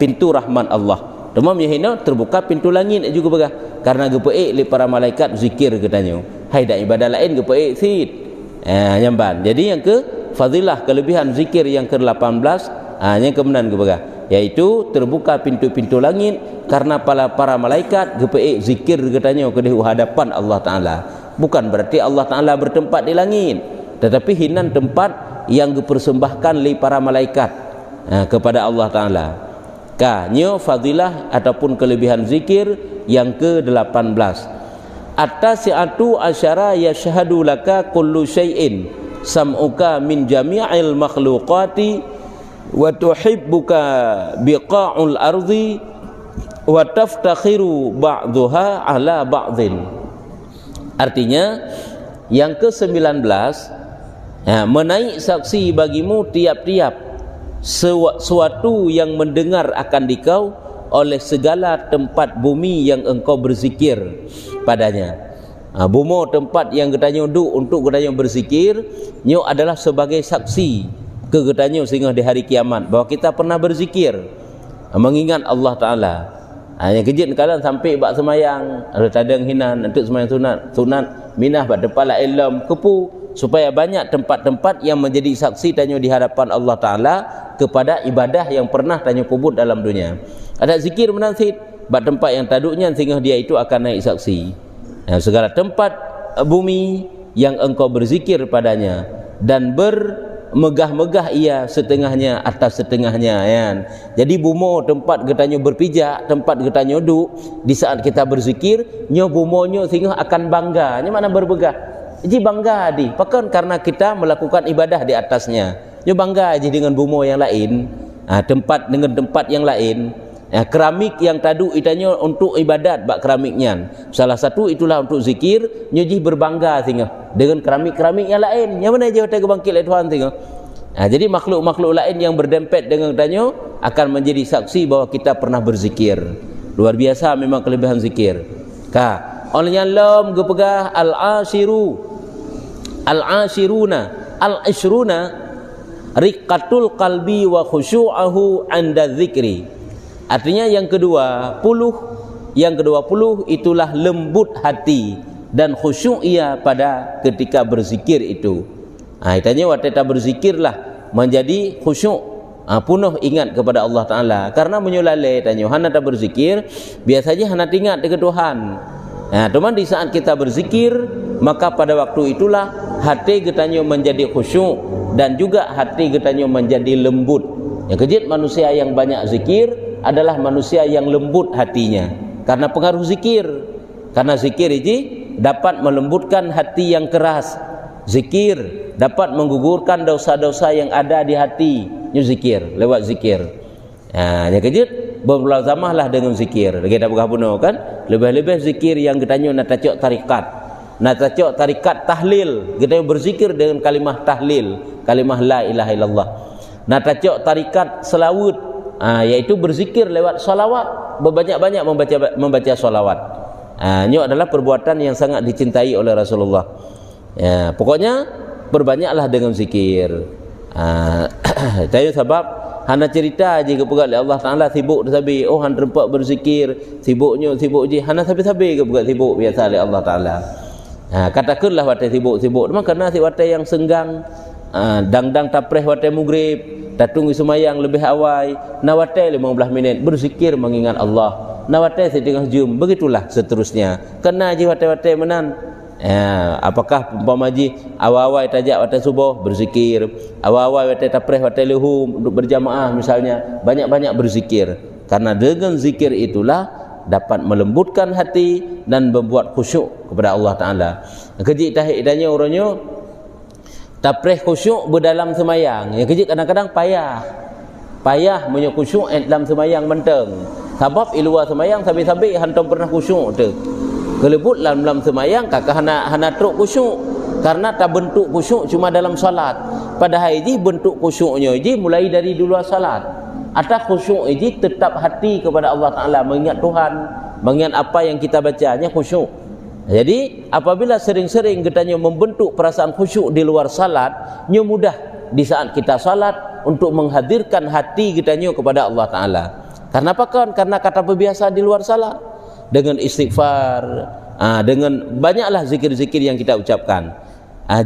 pintu rahmat Allah. Demam yang hina terbuka pintu langit juga begah. Karena gepeik li para malaikat zikir katanya. Hai dak ibadah lain gepeik sit. Nyamban. Jadi yang ke fadilah kelebihan zikir yang ke-18 yang kemenan ke begah, yaitu terbuka pintu-pintu langit karena para malaikat gepeik zikir katanya ke hadapan Allah Taala. Bukan berarti Allah Taala bertempat di langit, tetapi hinan tempat yang dipersembahkan oleh para malaikat kepada Allah Taala. Nyo fadilah ataupun kelebihan zikir yang ke-18. At-tasi'atu asyara yashhadu laka kullu syai'in sam'uka min jami'il makhluqati wa tuhibbuka biqa'ul ardi wa taftakhiru ba'daha ala ba'dhin. Artinya yang ke-19, menaik saksi bagimu tiap-tiap sesuatu yang mendengar akan dikau oleh segala tempat bumi yang engkau berzikir padanya. Bumi tempat yang katanya duduk untuk katanya berzikir, nyo adalah sebagai saksi ke katanya sehingga di hari kiamat bahawa kita pernah berzikir mengingat Allah Taala. Yang kejit kadang sampai bak semayang ada tadang hinan untuk semayang sunat minah bak depan la ilm kepu, supaya banyak tempat-tempat yang menjadi saksi tanya di hadapan Allah Taala kepada ibadah yang pernah tanya kubut dalam dunia. Ada zikir menasid bak tempat yang taduknya sehingga dia itu akan naik saksi. Segala tempat bumi yang engkau berzikir padanya dan megah-megah ia setengahnya atas setengahnya kan. Jadi bumo tempat getanya berpijak, tempat getanya duduk di saat kita berzikir, nyo bumonyo sehingga akan bangga. Nyo mana berbegah? Jadi bangga di. Pakan karena kita melakukan ibadah di atasnya. Nyo bangga aja dengan bumo yang lain. Tempat dengan tempat yang lain. Keramik yang tadu itanya untuk ibadat bak keramiknya. Salah satu itulah untuk zikir, nyoji berbangga sehingga dengan keramik-keramik yang lain. Yang mana je kita bangkit oleh Tuhan sehingga. Jadi makhluk-makhluk lain yang berdempet dengan tanya akan menjadi saksi bahawa kita pernah berzikir. Luar biasa memang kelebihan zikir. Oleh yang lam gepegah al-ashiruna riqatul qalbi wa khusyu'ahu 'inda dzikri. Artinya yang ke-20 itulah lembut hati dan khusyuk ia pada ketika berzikir itu. Itanya waktu kita berzikirlah menjadi khusyuk, penuh ingat kepada Allah Taala. Karena menyulale tanya hana tak berzikir biasanya hana ingat dengan Tuhan. Teman di saat kita berzikir maka pada waktu itulah hati kita menjadi khusyuk dan juga hati kita menjadi lembut. Yang kejit manusia yang banyak zikir adalah manusia yang lembut hatinya karena pengaruh zikir. Karena zikir ini dapat melembutkan hati yang keras. Zikir dapat menggugurkan dosa-dosa yang ada di hati. Ini zikir, lewat zikir. Yang kejut bermulazamahlah dengan zikir. Kita buka puno kan? Lebih-lebih zikir yang kitanya nak tacok tarikat. Nak tacok tarikat tahlil. Kita berzikir dengan kalimah tahlil, kalimah la ilaha illallah. Nak tacok tarikat selawat, yaitu berzikir lewat salawat, berbanyak-banyak membaca salawat. Ini adalah perbuatan yang sangat dicintai oleh Rasulullah. Pokoknya berbanyaklah dengan zikir. Tahu sebab hana cerita aja kepada Allah Taala sibuk sabi, han tempat berzikir, sibuk je hana sabi-sabi kepada sibuk biasa oleh Allah Taala. Katakanlah wate sibuk-sibuk, memang kerana wate yang senggang, dang-dang tapreh wate maghrib, tatung semayang lebih awal, nawate 15 minit berzikir mengingat Allah, nawate setengah jam, begitulah seterusnya. Kena je wate-wate menan. Apakah umpamaji awal-awal tajak wate subuh berzikir, awal-awal wate tapreh wate luhum untuk berjamaah misalnya, banyak-banyak berzikir. Karena dengan zikir itulah dapat melembutkan hati dan membuat khusyuk kepada Allah Taala. Kejik tahidanya orangnya tapreh khusyuk berdalam semayang. Yang kejik kadang-kadang payah punya khusyuk dalam semayang menteng. Sebab iluar semayang sambil-sambil hantam pernah khusyuk tu. Kelebut dalam semayang kakak hana truk khusyuk. Karena tak bentuk khusyuk cuma dalam salat. Padahal ini bentuk khusyuknya ini mulai dari dulu salat. Atau khusyuk ini tetap hati kepada Allah Taala, mengingat Tuhan, mengingat apa yang kita bacanya khusyuk. Jadi apabila sering-sering kitanya membentuk perasaan khusyuk di luar salat, nya mudah di saat kita salat untuk menghadirkan hati kitanya kepada Allah Taala. Karena apa kan? Karena kata perbiasa di luar salah. Dengan istighfar, dengan banyaklah zikir-zikir yang kita ucapkan.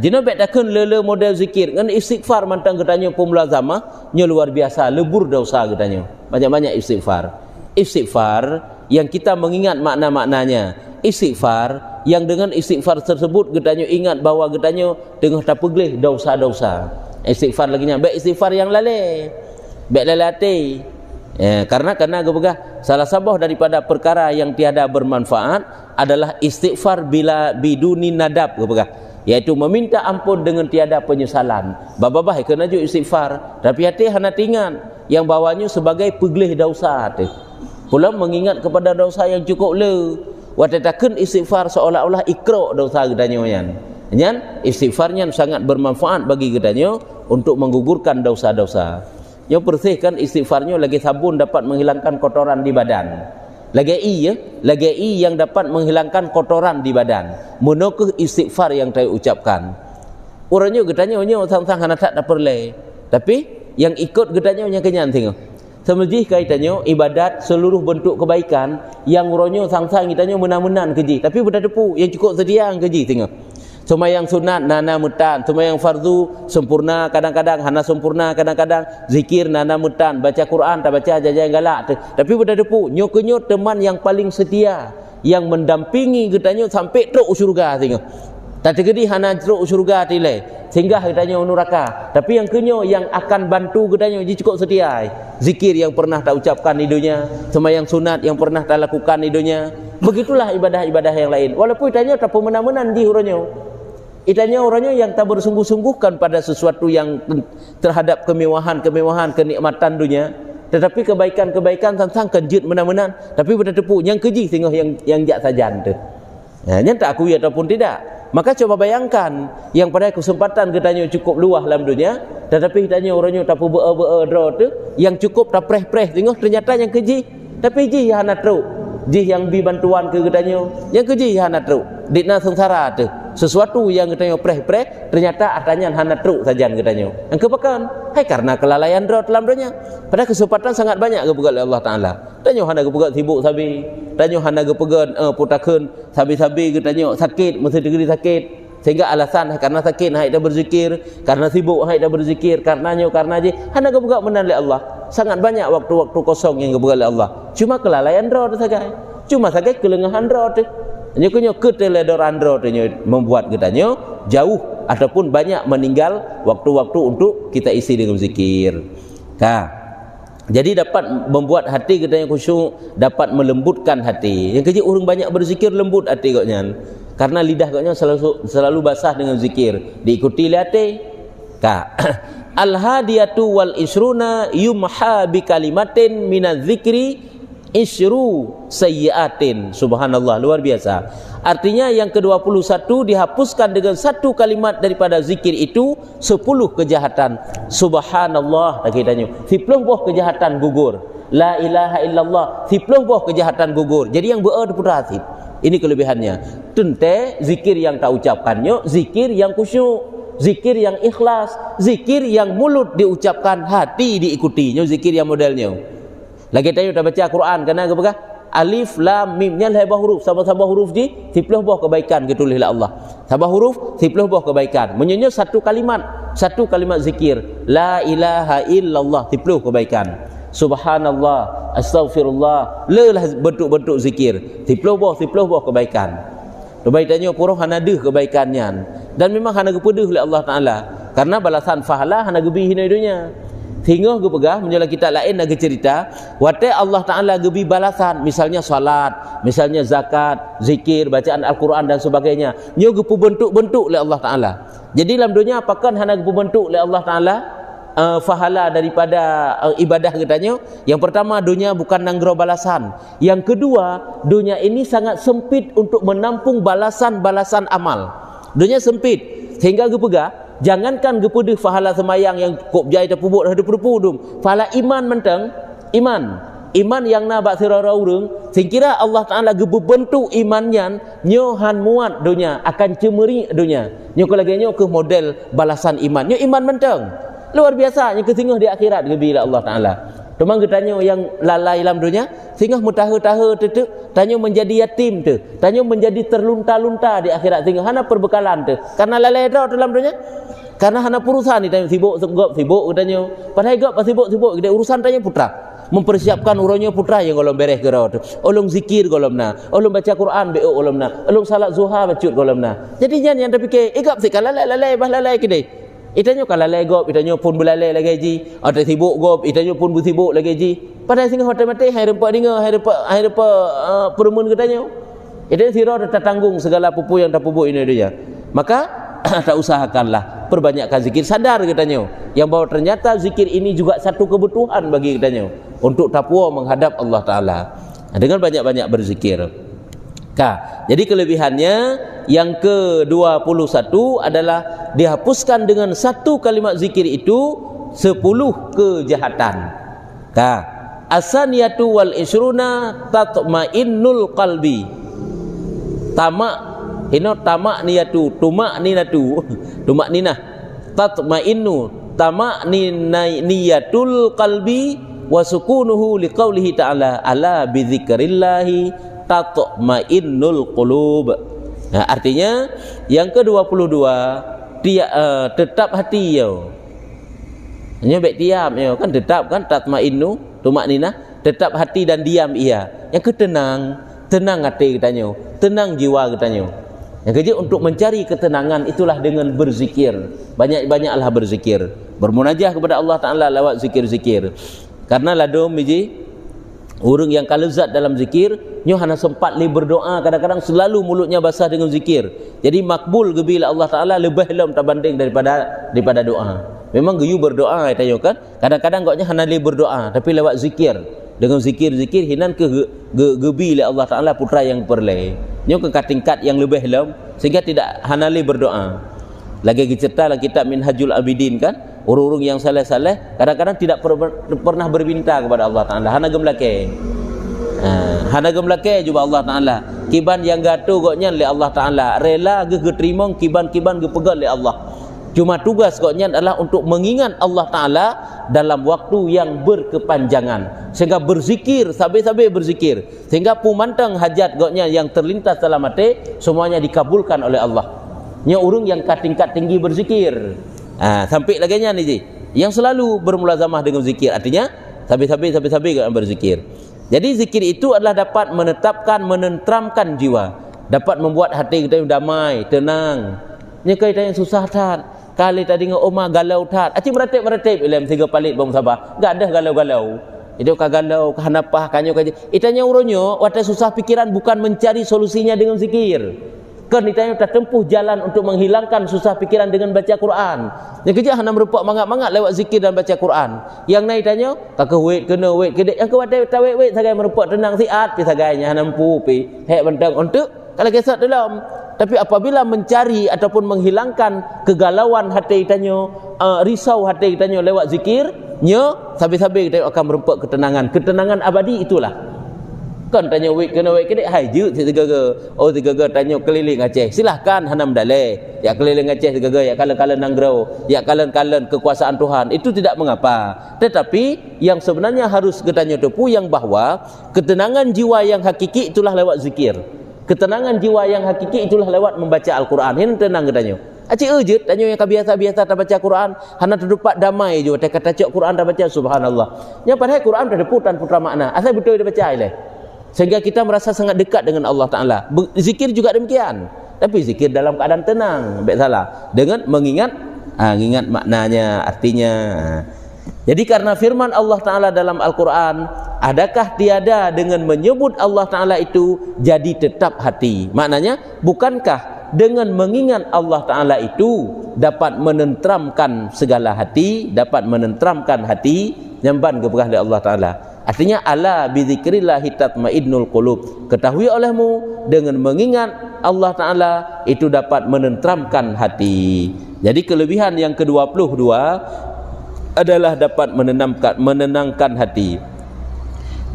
Jina bet takun lele model zikir dengan istighfar mantang katanya pemulazamah nya luar biasa, lebur dosa katanya. Banyak-banyak istighfar. Istighfar yang kita mengingat makna-maknanya. Istighfar yang dengan istighfar tersebut katanya ingat bahawa katanya tengah terpeglih dosa-dosa. Istighfar lagi nya, baik istighfar yang lalai. Baik lalai. Karena gepegah salah sabah daripada perkara yang tiada bermanfaat adalah istighfar bila biduni nadab gepegah, yaitu meminta ampun dengan tiada penyesalan. Babah kena ju istighfar tapi hati hana tingan yang bawanya sebagai peglih dosa tu. Pula mengingat kepada dosa yang cukup le. Watatakeun istighfar seolah-olah ikra dosa gedanya yan. Istighfarnya sangat bermanfaat bagi gedanya untuk menggugurkan dosa-dosa. Yang bersihkan istighfarnya lagi sabun dapat menghilangkan kotoran di badan. Lagi yang dapat menghilangkan kotoran di badan. Menokeh istighfar yang saya ucapkan. Orangnya getanya sang-sang hana tak perle. Tapi yang ikut getanya kenyan tengok. Semejih kaitannya ibadat seluruh bentuk kebaikan yang orangnya sang-sang kitanya menang-menang keji. Tapi berdepu yang cukup sedia keji tengok. Sembahyang sunat nana mutan, sembahyang fardu sempurna kadang-kadang, hana sempurna kadang-kadang, zikir nana mutan, baca Quran tak baca jajan galak. Tapi berdepu nyokenyo teman yang paling setia yang mendampingi kitanya sampai teruk syurga tengok. Tak tergedi hana teruk syurga tilai sehingga kitanya neraka. Tapi yang kenyo yang akan bantu kitanya ji cukup setia. Zikir yang pernah tak ucapkan di dunia, sembahyang sunat yang pernah tak lakukan di dunia. Begitulah ibadah-ibadah yang lain. Walaupun kitanya tak pemenang-menang di uranyo. Itanya orangnya yang tak bersungguh-sungguhkan pada sesuatu yang terhadap kemewahan, kenikmatan dunia, tetapi kebaikan-kebaikan tentang kejut menang-menang, tapi berdepu yang keji tengok yang jak sajan tu. Yang tak akui ataupun tidak. Maka coba bayangkan yang pada kesempatan kitanya cukup luah dalam dunia, tetapi kitanya orangnya tak ber-ber draw tu, yang cukup tak preh-preh tengok ternyata yang keji, tapi ji hana teruk. Ji yang bi bantuan ke kitanya, yang keji hana teruk. Ditna sengsara tu. Sesuatu yang katanya preh-preh ternyata atanya hana truk saja katanya. Yang kepakan hai karena kelalaian draw dalam dunia. Pada kesempatan sangat banyak kepegat oleh Allah Taala. Tanya hana kepegat sibuk sabi. Tanya hana kepegat putakeun sabi-sabi katanya sakit mesti degeri sakit. Sehingga alasan karena sakit hai dah berzikir, karena sibuk hai dah berzikir, karena je hana kepegat menan oleh Allah. Sangat banyak waktu-waktu kosong yang kepegat oleh Allah. Cuma kelalaian draw saja. Cuma saja kelengahan draw tu. Nyokonyo keteledoran draw tu membuat kitanya jauh ataupun banyak meninggal waktu-waktu untuk kita isi dengan zikir. Jadi dapat membuat hati kita yang khusyuk, dapat melembutkan hati. Yang kerja orang banyak berzikir lembut hati koknya. Karena lidah koknya selalu basah dengan zikir. Diikuti hati. Al-hadiyatu wal isruna yumha bi kalimatin minaz zikri isru sayyiatin. Subhanallah, luar biasa. Artinya yang ke-21 dihapuskan dengan satu kalimat daripada zikir itu 10 kejahatan. Subhanallah tak kitanya 10 buah kejahatan gugur. La ilaha illallah 10 buah kejahatan gugur. Jadi yang berputih. Ini kelebihannya. Tente zikir yang tak ucapkannya, zikir yang khusyuk, zikir yang ikhlas, zikir yang mulut diucapkan, hati diikutinya, zikir yang modelnya. Lagi tanya dah baca Quran kena ke apa? Alif lam mim nya sabah huruf, sabah huruf ji 10 buah kebaikan ditulis oleh Allah. Sabah huruf 10 buah kebaikan. Menyonya satu kalimat zikir, la ilaha illallah 10 kebaikan. Subhanallah, astaghfirullah, lelah bentuk-bentuk zikir 10 buah kebaikan. Baik tanya purah hana deh kebaikannya. Dan memang hana gepedeh oleh Allah Taala. Karena balasan fahala hana gebi hina dunia. Hingga gepegah menjala kita lain nak cerita wate Allah Taala gebi balasan, misalnya salat, misalnya zakat, zikir, bacaan Al-Quran dan sebagainya. Nyo gepu bentuk-bentuk oleh Allah Taala. Jadi dalam dunia apakan hana gepu bentuk oleh Allah Taala fahala daripada ibadah katanya. Yang pertama, dunia bukan nanggro balasan. Yang kedua, dunia ini sangat sempit untuk menampung balasan-balasan amal. Dunia sempit sehingga gepegah jangankan gepedeh fahala semayang yang kop jai terpubuk dah depu-depu fahala iman menteng, iman yang na bak sirara urang singkira Allah Taala gebentuk imannya nyo han muat dunia akan cemeri dunia nyo lagi nyo ke model balasan iman nyo iman menteng luar biasa nyo ke singgah di akhirat gebi Allah Taala. Memang tanya yang lalai dalam dunia sehingga mutaha-taha tu tanya menjadi yatim tu, tanya menjadi terlunta-lunta di akhirat sehingga hana perbekalan tu. Karena lalai dah dalam dunia. Karena hana urusan ni tanya sibuk tanya. Padahal gap sibuk kita urusan tanya putra. Mempersiapkan urangnya putra yang golong beres gerau tu. Olong zikir golong na, olong baca Quran beo golong na, olong salat zuhar bacut golong na. Jadi jangan yang terfikir, gap sik lalai bah lalai kedai. Itanya kalau lalai gop, itanya pun belalai lagi ji. Ada sibuk gop, itanya pun bersibuk lagi ji. Padahal sehingga hotel mati, hai rempak dengar, hai rempak perumun katanya. Itanya sirah dah tanggung segala pupu yang tak pupu ini dia. Maka tak usahakanlah perbanyakkan zikir. Sadar katanya yang bahawa ternyata zikir ini juga satu kebutuhan bagi katanya untuk takwa menghadap Allah Taala. Dengan banyak-banyak berzikir. Jadi kelebihannya yang ke-21 adalah dihapuskan dengan satu kalimat zikir itu 10 kejahatan. Asaniyatu wal isruna tatma'innul qalbi. Tumakninah tatma'innu niyatul qalbi wa sukunuhu liqaulihi ta'ala ala bidzikrillahi tatma'innul qulub. Nah, artinya yang ke-22 tetap hati yo. Hanya baik diam yo kan, tetap kan tatma'innu tumakninah, tetap hati dan diam ia. Yang ketenang, tenang hati katanya, tenang jiwa katanya. Yang kerja untuk mencari ketenangan itulah dengan berzikir. Banyak-banyaklah berzikir, bermunajah kepada Allah Taala lewat zikir-zikir. Karena ladom biji orang yang kalezat dalam zikir, nyo hana sempat li berdoa, kadang-kadang selalu mulutnya basah dengan zikir. Jadi makbul gebila Allah Taala lebih lom terbanding daripada doa. Memang geyu berdoa tanya kan. Kadang-kadang koknya hana li berdoa tapi lewat zikir. Dengan zikir-zikir hinan ke gebila Allah Taala putra yang perle. Nyo ke tingkat yang lebih lom sehingga tidak hana li berdoa. Lagi cerita dalam kitab Minhajul Abidin kan, orang-orang yang saleh-saleh kadang-kadang tidak pernah berminta kepada Allah Taala, hana gemlake. Hana gemlake juga Allah Taala. Kiban yang gatu goknya oleh Allah Taala, rela ge terima kiban-kiban ge pegal oleh Allah. Cuma tugas goknya adalah untuk mengingat Allah Taala dalam waktu yang berkepanjangan, sehingga berzikir sabe-sabe berzikir, sehingga pumantang hajat goknya yang terlintas dalam hati semuanya dikabulkan oleh Allah. Nya urung yang tingkat tinggi berzikir. Sampai lagi nya ni ji, yang selalu bermulazamah dengan zikir, artinya sabi-sabi berzikir. Jadi zikir itu adalah dapat menetapkan, menenteramkan jiwa, dapat membuat hati kita damai, tenang. Nya kita yang susah tat, kali tadi dengan oma galau tat, aci meratip ilmu 3 palit bang sabah, enggak ada galau-galau. Itu kagalau, kahanapah kanyo kaji. Itanya uronyo, wata susah pikiran bukan mencari solusinya dengan zikir. Kan ditanya tak tempuh jalan untuk menghilangkan susah pikiran dengan baca Quran. Yang kerja hanya merupak mangat-mangat lewat zikir dan baca Quran. Yang naik tanya, kakak wait kena wait kedek. Yang kewat tak wait sagai merupak tenang siat pi sagainya hanya mampu pi hek bentang untuk kalau kesat dalam. Tapi apabila mencari ataupun menghilangkan kegalauan hati tanya, risau hati tanya lewat zikir, nya sabi-sabi kita akan merupak ketenangan abadi itulah. Kan tanya wait kena wait kedek hai je tiga-tiga tanya keliling Aceh, silahkan hanam daleh ya keliling Aceh tiga-tiga ya kalen-kalen nangrau ya kalen-kalen kekuasaan Tuhan, itu tidak mengapa. Tetapi yang sebenarnya harus kita tepu yang bahwa ketenangan jiwa yang hakiki itulah lewat zikir, ketenangan jiwa yang hakiki itulah lewat membaca Al-Quran. Ini tenang katanya. Acik je tanya yang biasa-biasa tak baca Quran, hana terdapat damai je kata cak Quran tak baca, subhanallah. Yang padahal Quran dah putan putra makna. Asal betul dia baca ile. Sehingga kita merasa sangat dekat dengan Allah Ta'ala. Zikir juga demikian, tapi zikir dalam keadaan tenang, baik salah, dengan mengingat ingat maknanya, artinya. Jadi karena firman Allah Ta'ala dalam Al-Quran, adakah tiada dengan menyebut Allah Ta'ala itu jadi tetap hati. Maknanya bukankah dengan mengingat Allah Ta'ala itu dapat menenteramkan segala hati, dapat menenteramkan hati, nyamban keberkah dari Allah Ta'ala. Artinya ala bidzikrillahi tatmainnul qulub. Ketahui olehmu dengan mengingat Allah Ta'ala itu dapat menenteramkan hati. Jadi kelebihan yang ke-22 adalah dapat menenangkan hati.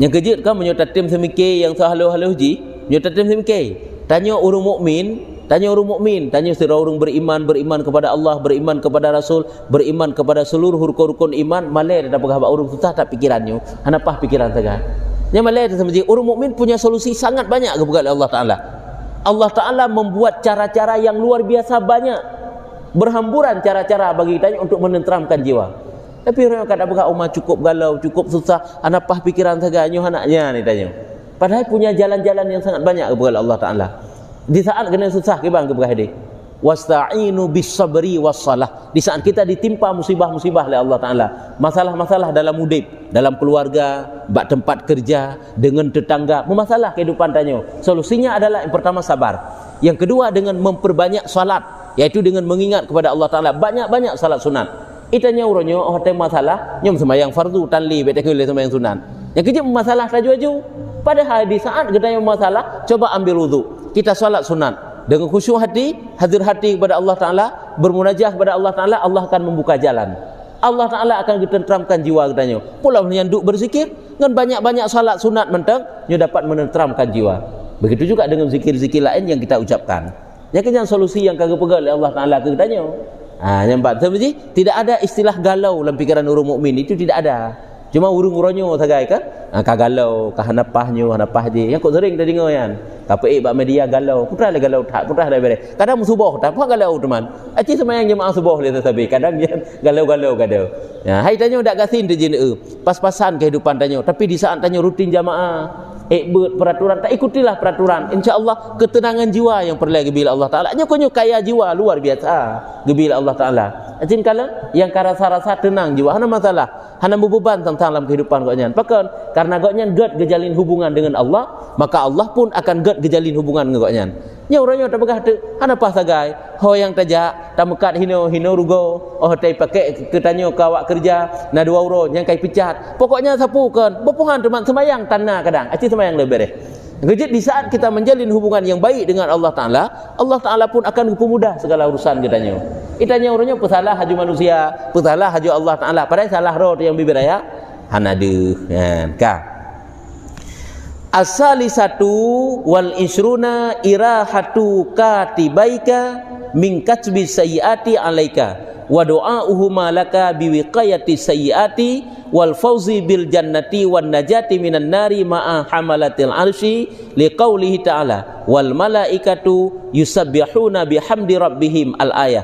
Yang kejut kan menyatatim semikir yang sehalu-halu ji, menyatatim semikir. Tanya orang mukmin tanya orang mukmin, tanya sira orang beriman kepada Allah, beriman kepada Rasul, beriman kepada seluruh rukun-rukun iman, malai dah pegah orang susah tak pikirannya. Hanapah pikiran saja. Nya malai tu sebenarnya orang mukmin punya solusi sangat banyak kepada Allah Taala. Allah Taala membuat cara-cara yang luar biasa banyak. Berhamburan cara-cara bagi kita untuk menenteramkan jiwa. Tapi orang kata bukan umah cukup galau, cukup susah, hanapah pikiran saja anaknya ni tanya. Padahal punya jalan-jalan yang sangat banyak kepada Allah Taala. Di saat kena susah ke bang kepada hadir. Wasta'inu bis-sabri was-salah. Di saat kita ditimpa musibah-musibah oleh Allah Taala, masalah-masalah dalam hidup, dalam keluarga, bak tempat kerja, dengan tetangga, bermasalah kehidupan tanya. Solusinya adalah yang pertama sabar. Yang kedua dengan memperbanyak salat, yaitu dengan mengingat kepada Allah Taala, banyak-banyak salat sunat. Itanya uronyo oh tem masalah, nyom sembahyang fardu tanli betul sembahyang sunat. Yang kejap masalah laju-laju. Padahal di saat kita yang masalah, coba ambil wudu. Kita salat sunat dengan khusyuk hati, hadir hati kepada Allah Taala, bermunajah kepada Allah Taala, Allah akan membuka jalan. Allah Taala akan ditentramkan jiwa katanya. Pulau yang duk berzikir dengan banyak-banyak salat sunat mentang, nyo dapat menenteramkan jiwa. Begitu juga dengan zikir-zikir lain yang kita ucapkan. Yang solusi yang kagak pegang oleh Allah Taala ke katanya. Nampak tu tidak ada istilah galau dalam pikiran orang mukmin, itu tidak ada. Cuma urung-urunyo sagai kan? Kagalau, kahanapahnya, hanapah je. Yang kau sering dah dengar kan? Kapek bak media galau. Putra lah galau tak, putra lah beres. Kadang subuh tak, apa galau teman? Aci semayang jemaah subuh dia tapi kadang dia galau-galau kadang. Ya, hai tanya dak gasin tu je pas-pasan kehidupan tanya. Tapi di saat tanya rutin jamaah, peraturan tak ikutilah peraturan. Insya-Allah ketenangan jiwa yang perlu bila Allah Taala. Nya konyo kaya jiwa luar biasa bila Allah Taala. Ajin kala yang rasa-rasa tenang jiwa hana masalah, hana beban tentang dalam kehidupan goknyan. Pakan karena goknyan gad gejalin hubungan dengan Allah, maka Allah pun akan gad gejalin hubungan dengan goknyan. Nya orangnya tak pegah tu, hana pas sagai, ho yang tajak, tamukat hino rugo, oh tai pakai ketanyo kawak kerja, na 2 euro yang kai picat. Pokoknya sapukan, bepuhan teman semayang tanah kadang, aci semayang lebih deh. Jadi di saat kita menjalin hubungan yang baik dengan Allah Taala, Allah Taala pun akan mempermudah segala urusan kitanya. Itanya orangnya pesalah haju manusia, pesalah haju Allah Taala. Padahal salah roh yang bibiraya hanade kan. As-salisatu wal isruna irahatu katibaika min katbi sayyiati alaika wa du'auhu malaka biwiqayati sayyiati wal fauzi bil jannati wan najati minan nari ma'a hamalatil arsy liqaulihi ta'ala wal malaikatu yusabbihuna bihamdi rabbihim al ayah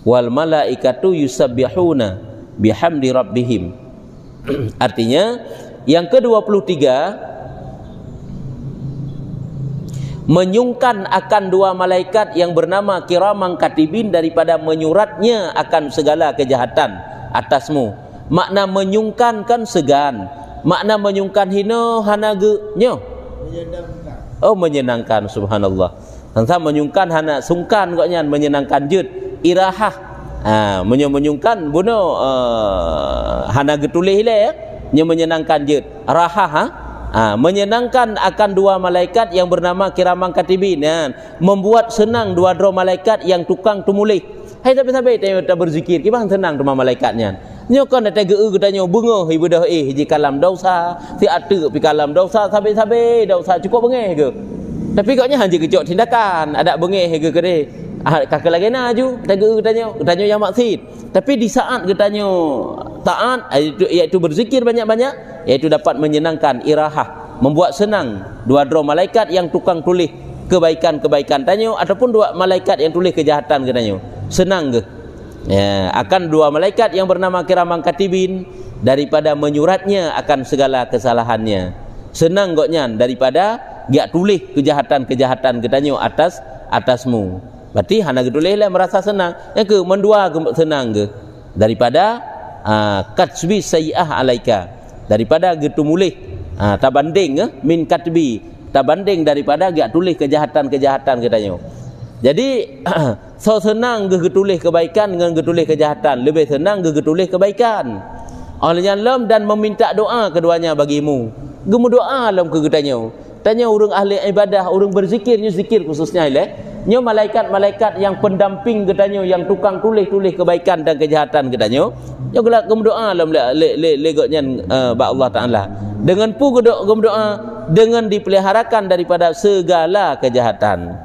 wal malaikatu yusabbihuna bihamdi rabbihim. Artinya yang ke-23 menyungkan akan 2 malaikat yang bernama kiramang katibin daripada menyuratnya akan segala kejahatan atasmu. Makna menyungkan kan segan, makna menyungkan hino hanage nyo menyenangkan. Oh menyenangkan, subhanallah. Tentang menyungkan hana sungkan koknya menyenangkan jud irahah. Menyungkan buno hana getulih le ya. Nya menyenangkan jud rahah menyenangkan akan 2 malaikat yang bernama kiramang katibin membuat senang 2 malaikat yang tukang tumulih. Hai tapi sampai tak berzikir kibang senang 2 malaikatnya. Nyo kan ada geu katanya bunga ibadah hiji kalam dosa si atu pi kalam dosa sabe-sabe dosa cukup bengeh ke. Tapi koknya hanya kejok tindakan ada bengeh ke kede. Kakak lagi na aju tanya yang maksud. Tapi di saat katanya taat iaitu berzikir banyak-banyak, iaitu dapat menyenangkan irahah, membuat senang 2 malaikat yang tukang tulis kebaikan-kebaikan tanya ataupun 2 malaikat yang tulis kejahatan katanya. Senang ke? Ya, akan 2 malaikat yang bernama kiramang katibin daripada menyuratnya akan segala kesalahannya. Senang goknya daripada dia tulis kejahatan-kejahatan katanya atasmu. Berarti hana getulis lah merasa senang. Yang ke mendua senang ke daripada katsbi sayyi'ah alaika, daripada getumulih tabanding min katbi, tabanding daripada dia tulis kejahatan-kejahatan katanya. Jadi so senang getulih kebaikan dengan getulih kejahatan, lebih senang getulih kebaikan. Olehnya lam dan meminta doa keduanya bagimu. Gemu doa lam ke katanya. Tanya orang ahli ibadah, orang berzikirnya zikir khususnya nyo malaikat-malaikat yang pendamping katanya yang tukang tulis-tulis kebaikan dan kejahatan katanya. Nyo gelak gemu doa lam legotnya ba Allah Taala. Dengan pu gemu doa dengan dipeliharakan daripada segala kejahatan.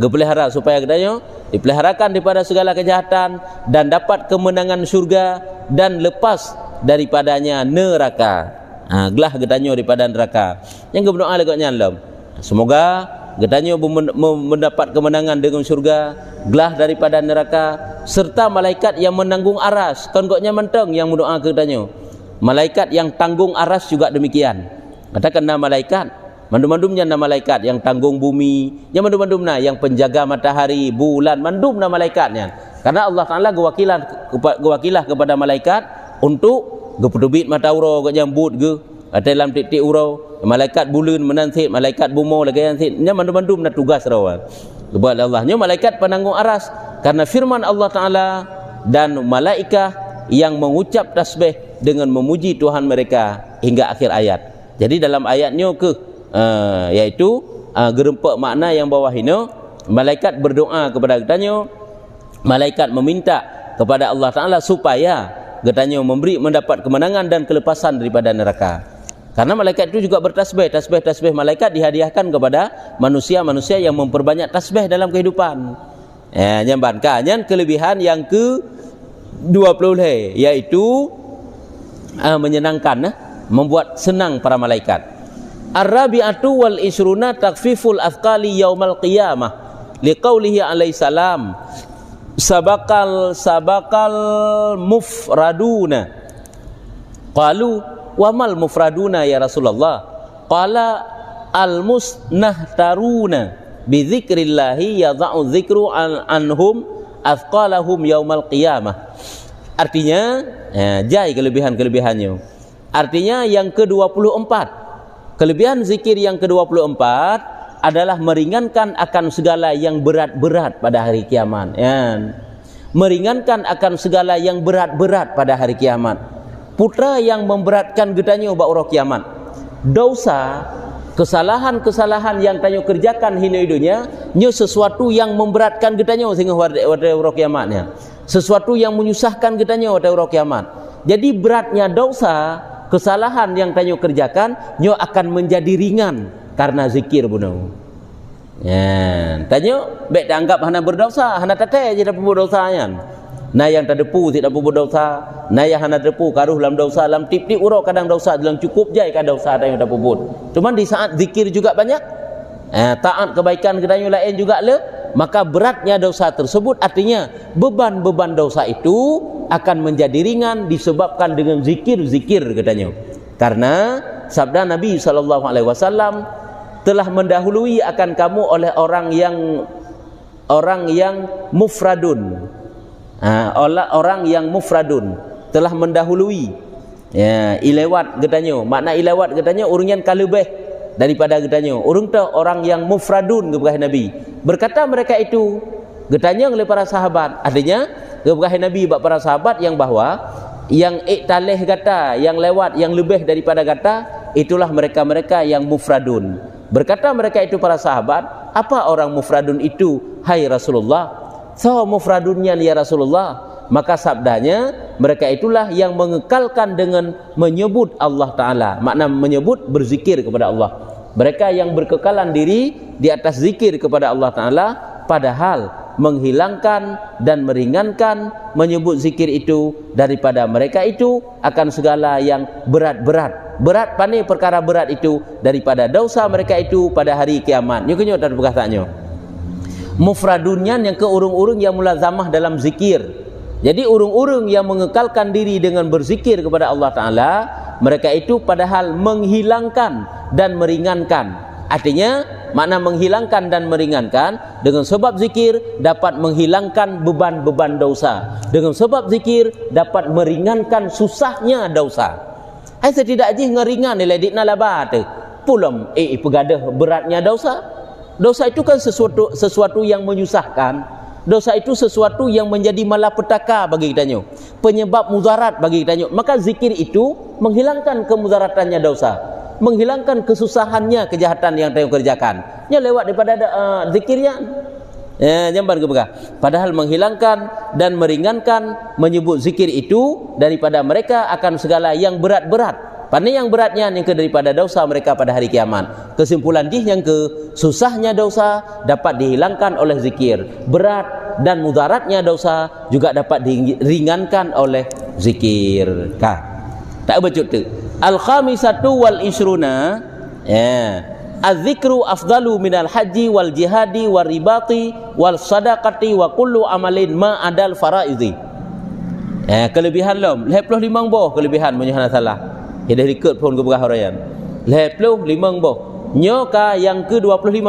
Dipelihara supaya katanya dipeliharakan daripada segala kejahatan dan dapat kemenangan syurga dan lepas daripadanya neraka. Gelah katanya daripada neraka. Yang berdoa legaknya alam. Semoga katanya mendapat kemenangan dengan syurga, gelah daripada neraka, serta malaikat yang menanggung aras. Kan goknya menteng yang berdoa katanya. Malaikat yang tanggung aras juga demikian. Katakan nama malaikat, mandum-mandumnya nama malaikat yang tanggung bumi, yang mandum-mandumnya yang penjaga matahari, bulan, mandumnya malaikatnya. Karena Allah Taala gewakilah kepada malaikat untuk gepedubit mata urau ke jambut ke atau dalam titik urau, malaikat bulan menansit, malaikat bumo lagi nansit. Nya mandum-mandum na tugas rawan. Kepada Allahnya malaikat penanggung aras karena firman Allah Taala dan malaikat yang mengucap tasbih dengan memuji Tuhan mereka hingga akhir ayat. Jadi dalam ayatnya yaitu gerempak makna yang bawah ini, malaikat berdoa kepada katanya, malaikat meminta kepada Allah Taala supaya katanya mendapat kemenangan dan kelepasan daripada neraka. Karena malaikat itu juga bertasbih, tasbih malaikat dihadiahkan kepada manusia-manusia yang memperbanyak tasbih dalam kehidupan. Nyambankan kelebihan yang ke-20 yaitu menyenangkan, membuat senang para malaikat. Ar-rabi'atu wal isruna takfiful athqali yaumal qiyamah liqaulihi alaihi salam sabaqal mufraduna. Qalu wa mal mufraduna ya Rasulullah? Qala al musnahtaruna bi dzikrillahi yadha'u dzikru anhum athqalahum yaumal qiyamah. Artinya jai kelebihan-kelebihannya. Artinya yang ke-24, kelebihan zikir yang ke-24 adalah meringankan akan segala yang berat-berat pada hari kiamat. Meringankan akan segala yang berat-berat pada hari kiamat. Putra yang memberatkan getanya ubah orang kiamat. Dosa, kesalahan-kesalahan yang tanyo kerjakan hina-hidunya, nyo sesuatu yang memberatkan getanya sehingga orang kiamatnya. Sesuatu yang menyusahkan getanya pada orang kiamat. Jadi beratnya dosa, kesalahan yang tanyo kerjakan, nyo akan menjadi ringan karena zikir bunau. Tanyo baik dianggap hana berdosa, hana tete je dak berdosanya. Nah yang tak depu tidak berdosa, nah yang hana depu karuh dalam dosa, dalam tip-tip urok kadang dosa, dalam cukup jai kadang dosa tanyo dak puput. Cuman di saat zikir juga banyak, taat kebaikan kedanyo lain juga le, maka beratnya dosa tersebut artinya beban-beban dosa itu akan menjadi ringan disebabkan dengan zikir-zikir katanya. Karena sabda Nabi SAW telah mendahului akan kamu oleh orang yang mufradun. Orang yang mufradun telah mendahului. Ilewat katanya. Makna ilewat katanya urang yang kalebeh daripada katanya. Orang yang mufradun kepada Nabi. Berkata mereka itu katanya oleh para sahabat. Artinya kepada Nabi bak para sahabat yang bahwa yang iktaleh kata, yang lewat, yang lebih daripada kata, itulah mereka-mereka yang mufradun. Berkata mereka itu para sahabat, apa orang mufradun itu hai Rasulullah? So mufradunnya ya Rasulullah. Maka sabdanya mereka itulah yang mengekalkan dengan menyebut Allah Ta'ala. Makna menyebut berzikir kepada Allah. Mereka yang berkekalan diri di atas zikir kepada Allah Ta'ala, padahal menghilangkan dan meringankan menyebut zikir itu daripada mereka itu akan segala yang berat-berat. Berat pani perkara berat itu daripada dosa mereka itu pada hari kiamat. Nyo kenyo tak perkataannya. Mufradunnya yang ke urung-urung yang mulazamah dalam zikir. Jadi urung-urung yang mengekalkan diri dengan berzikir kepada Allah Ta'ala, mereka itu padahal menghilangkan dan meringankan. Artinya makna menghilangkan dan meringankan, dengan sebab zikir dapat menghilangkan beban-beban dosa, dengan sebab zikir dapat meringankan susahnya dosa. Saya tidak aja ngeringan nilai dikna labat pulam pegadah beratnya dosa. Dosa itu kan sesuatu yang menyusahkan. Dosa itu sesuatu yang menjadi malapetaka bagi kitanya, penyebab mudarat bagi kitanya. Maka zikir itu menghilangkan kemudaratannya dosa, menghilangkan kesusahannya kejahatan yang tayo kerjakan. Nya lewat daripada zikirnya. Jamban ke bekah. Padahal menghilangkan dan meringankan menyebut zikir itu daripada mereka akan segala yang berat-berat. Pani yang beratnya yang ke daripada dosa mereka pada hari kiamat. Kesimpulan dia yang ke susahnya dosa dapat dihilangkan oleh zikir. Berat dan mudaratnya dosa juga dapat diringankan oleh zikir. Tak becut tu. Al-khamisatu wal ishruna, ya. Az-zikru afdalu minal haji wal jihadi wal ribati wal sadaqati wa kullu amalin ma adal faraidhi. Kelebihan lom 25 boh kelebihan menyuhana salah. Dia ikut pun ke berah harayan. 25 boh. Nyoka yang ke-25.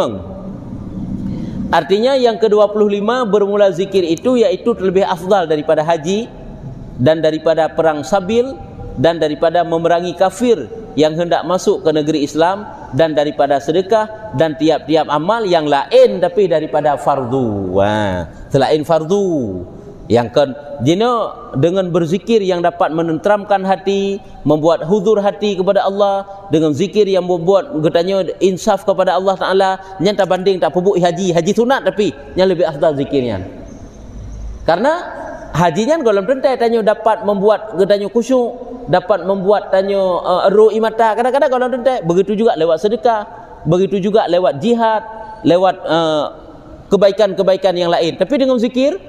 Artinya yang ke-25 bermula zikir itu iaitu terlebih afdal daripada haji dan daripada perang sabil dan daripada memerangi kafir yang hendak masuk ke negeri Islam dan daripada sedekah dan tiap-tiap amal yang lain tapi daripada fardu. Selain fardu yang kan jino dengan berzikir yang dapat menenteramkan hati, membuat huzur hati kepada Allah, dengan zikir yang membuat katanya insaf kepada Allah Taala, yang tak banding tak pebuk haji sunat tapi yang lebih afdal zikirnya. Karena hajinya kalau tentai tanya dapat membuat katanya khusyuk, dapat membuat tanya ru'i mata. Kadang-kadang kalau tentai begitu juga lewat sedekah, begitu juga lewat jihad, lewat kebaikan-kebaikan yang lain. Tapi dengan zikir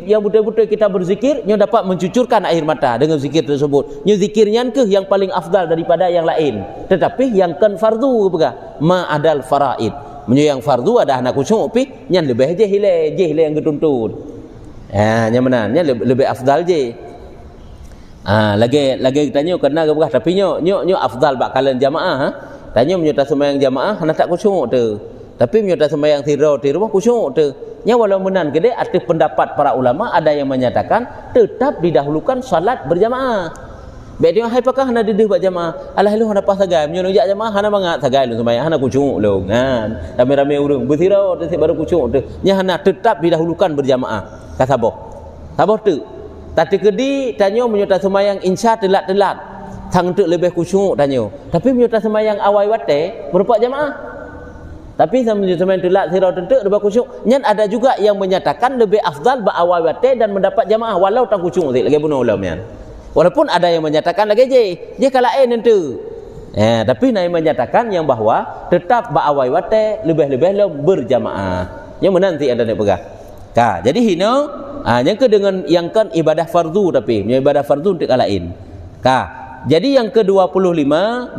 yang betul-betul kita berzikir, yang dapat mencucurkan air mata dengan zikir tersebut. Yang zikirnya ke yang paling afdal daripada yang lain. Tetapi yang kan fardu apa? Ma adal faraid. Yang fardu ada anak khusyuk pi, yang lebih je yang ketuntut. Yang mana? Yang lebih afdal je. Lagi tanya kena ke berah tapi nyo afdal bakalan jamaah. Tanya menyerta sembahyang jamaah hana tak khusyuk tu. Tapi menyerta sembahyang tiru khusyuk tu. Nya walau menan gede arti pendapat para ulama ada yang menyatakan tetap didahulukan salat berjamaah. Baik dia hai pakah hana dedeh buat jamaah. Alah lu hana pas sagai menyo jak jamaah hana mangat sagai lu sembahyang hana khusyuk lu kan. Rame-rame urang bertirau baru khusyuk tu. Nya hana tetap didahulukan berjamaah. Kata boh. Saboh tu. Tadi kedi tanyo menyerta sembahyang insya telat-telat. Sang tu lebih khusyuk tanyo. Tapi menyerta sembahyang awal wate merupakan jamaah. Tapi sampai telat sirau tentu lebih khusyuk. Nyan ada juga yang menyatakan lebih afdal berawal wate dan mendapat jamaah walau tak khusyuk lagi bunuh ulama. Walaupun ada yang menyatakan lagi je kalain tentu. Tapi naik menyatakan yang bahawa tetap berawal wate lebih-lebih berjamaah. Yang menanti anda nak pegang. Jadi hino yang ke dengan yang kan ibadah fardu tapi ibadah fardu untuk lain. Jadi yang ke-25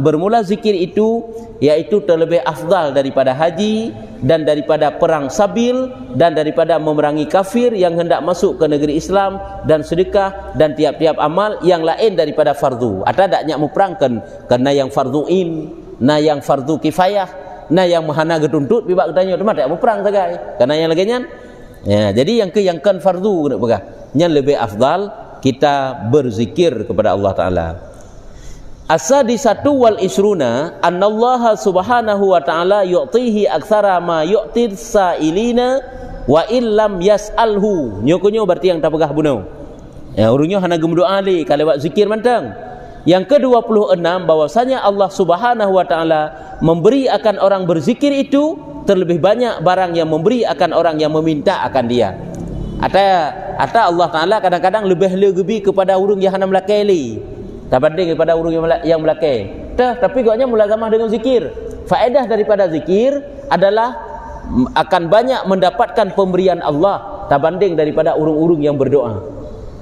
bermula zikir itu iaitu terlebih afdal daripada haji dan daripada perang sabil dan daripada memerangi kafir yang hendak masuk ke negeri Islam dan sedekah dan tiap-tiap amal yang lain daripada fardu. Ada taknya meperangkan kerana yang farduin, na yang fardu kifayah, na yang mahana getuntut bibak katanya teman tak meperang sagai. Karena yang laginya jadi yang kan fardu kena pegang. Yang lebih afdal kita berzikir kepada Allah Taala. As-sadisatu wal isruna annallaha subhanahu wa ta'ala yu'tihi aktsara ma yu'tir sa'ilina wa illam yas'alhu. Nyokonyo berarti yang tak pegah bunuh. Urungnya hana gem doa li kalau lewat zikir mantang. Yang ke-26 bahwasanya Allah subhanahu wa ta'ala memberi akan orang berzikir itu terlebih banyak barang yang memberi akan orang yang meminta akan dia. Ata Allah Ta'ala kadang-kadang lebih kepada urung yang hana melakai li. Tak banding daripada urung yang melakai. Tapi gaknya mulazamah dengan zikir. Faedah daripada zikir adalah akan banyak mendapatkan pemberian Allah tak banding daripada urung-urung yang berdoa.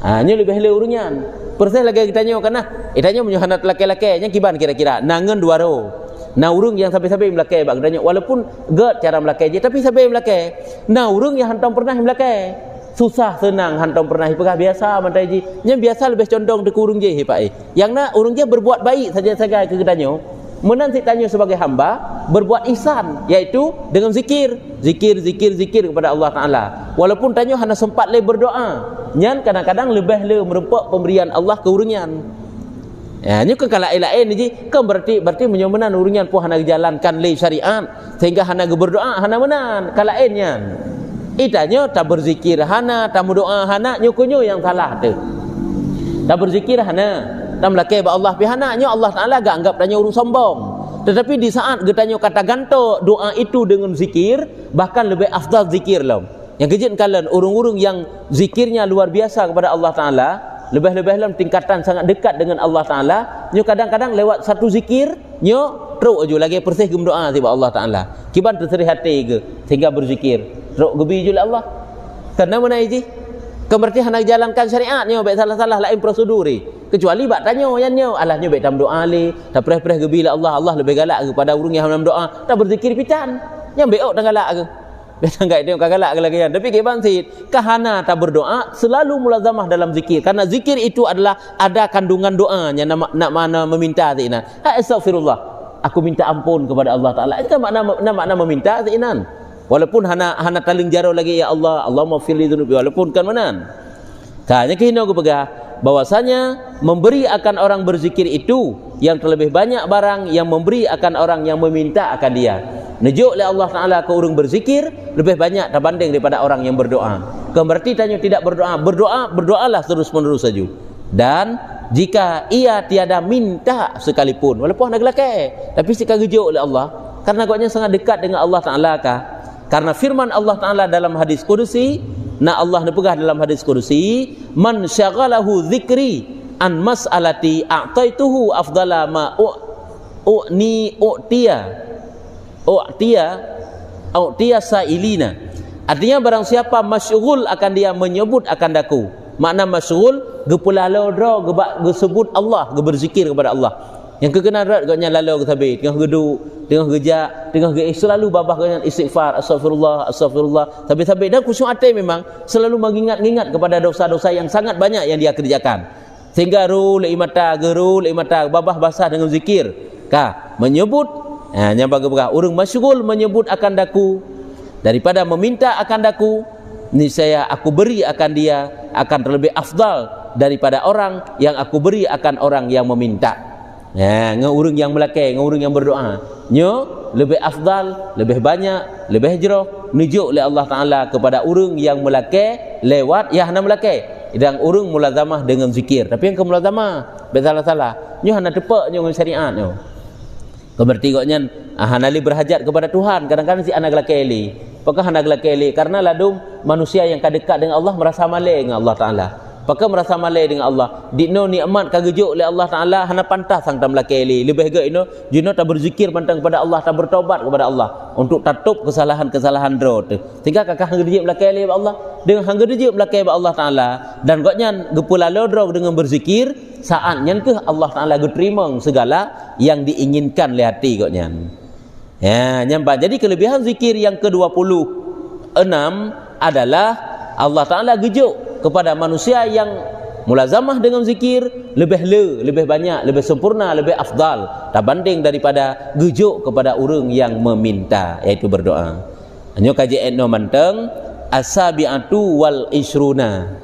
Ini lebih le urungnya. Persis lagi kita tanya kana, tanya menyuhanat laki-laki nya kiban kira-kira nangen dua ro. Nah urung yang sampai-sampai melakai bak tanya walaupun gak cara melakai je tapi sampai melakai. Nah urung yang hantam pernah melakai. Susah senang hantam pernah hipagah biasa mantai ji. Nya biasa lebih condong de urung je hipai. Yang nak urung je berbuat baik saja-saja ke tanyo. Menanti tanyo sebagai hamba berbuat ihsan iaitu dengan zikir kepada Allah Taala. Walaupun tanyo hanya sempat le berdoa. Nyan kadang-kadang lebih le merempak pemberian Allah ke urungan. Nya ke kalau lain ji kan berarti menyomenan urungan pun hana jalankan le syariat sehingga hana berdoa hana menan kalainnya. Itanya tak berzikir hana, tak berdoa hana, nyokonyo yang salah tu. Tak berzikir hana, tak melakai ba Allah pi hana, nyo Allah Taala gak anggap tanya urung sombong. Tetapi di saat getanyo kata ganto doa itu dengan zikir, bahkan lebih afdal zikir lah. Yang kejut kalian urung-urung yang zikirnya luar biasa kepada Allah Taala, lebih-lebih dalam tingkatan sangat dekat dengan Allah Ta'ala, nyo kadang-kadang lewat satu zikir nyo teruk aja lagi persih gem doa tiba Allah Ta'ala kiban terserih hati ke sehingga berzikir teruk gebi je Allah karena mana iji kemerti hendak jalankan syariat nyo baik salah-salah lain proseduri kecuali bak tanya yang nyo alah nyo baik tam doa li tak perih-perih gebi Allah lebih galak kepada urang yang dalam doa tak berzikir pitan yang beok tak galak ke biasa enggak tengok galak lagi kan tapi kiban sid kahana tak berdoa selalu mulazamah dalam zikir karena zikir itu adalah ada kandungan doanya nak mana meminta zinan astaghfirullah aku minta ampun kepada Allah Taala itu kan makna meminta zinan walaupun hana taling jaro lagi ya Allah maghfirli dzunubi walaupun kan manan kanya kehina aku pegah bahwasanya memberi akan orang berzikir itu yang terlebih banyak barang yang memberi akan orang yang meminta akan dia nejuk oleh Allah Ta'ala ke orang berzikir lebih banyak berbanding daripada orang yang berdoa berarti tanya tidak berdoalah terus menerus saja dan jika ia tiada minta sekalipun walaupun ada gelakai tapi jika gejuk oleh Allah karena agaknya sangat dekat dengan Allah Ta'ala kah karena firman Allah Ta'ala dalam hadis Qudsi Allah nepegah dalam hadis Qudsi man syaghalahu dzikri an mas'alati a'taituhu afdala ma u'tiya sa'ilina artinya barang siapa masyghul akan dia menyebut akan daku makna masyghul gepula lodro gesebut Allah berzikir kepada Allah yang kekena rat gaknya lalu ke tengah geduk tengah gejak tengah selalu babah dengan istighfar astagfirullah tapi dan khusyuk hati memang selalu mengingat kepada dosa-dosa yang sangat banyak yang dia kerjakan sehingga ru mata babah basah dengan zikir menyebut nyambang urang masyghul menyebut akan daku daripada meminta akan daku niscaya aku beri akan dia akan terlebih afdal daripada orang yang aku beri akan orang yang meminta urang yang melakai urang yang berdoa nyo lebih afdal lebih banyak lebih jroh nujuk oleh Allah Ta'ala kepada urang yang melakai lewat hana melakai dan urang mulazamah dengan zikir tapi yang ke mulazamah bersalah-salah nyo hana tepak nyo dengan syariat nyo berarti goknya hanali berhajat kepada Tuhan kadang-kadang si anak lakeli apakah anak lakeli karena ladum manusia yang dekat dengan Allah merasa malai dengan Allah Ta'ala apakah merasa malai dengan Allah dikno nikmat kagejuk oleh Allah Ta'ala hana pantas sang tam lakeli lebih gak ino juno tak berzikir pantang kepada Allah tak bertobat kepada Allah untuk tatup kesalahan-kesalahan drot sehingga kakak hanggejuk lakeli ba Allah dengan hanggejuk lakeli ba Allah Ta'ala dan goknya gepula lodro dengan berzikir saatnya ke Allah Ta'ala terima segala yang diinginkan oleh hati goknya nyampak jadi kelebihan zikir yang ke-26 adalah Allah Ta'ala gejuk kepada manusia yang mulazamah dengan zikir lebih banyak lebih sempurna lebih afdal tak banding daripada gejuk kepada orang yang meminta iaitu berdoa hanya kaji etno manteng as-sabi'atu wal ishruna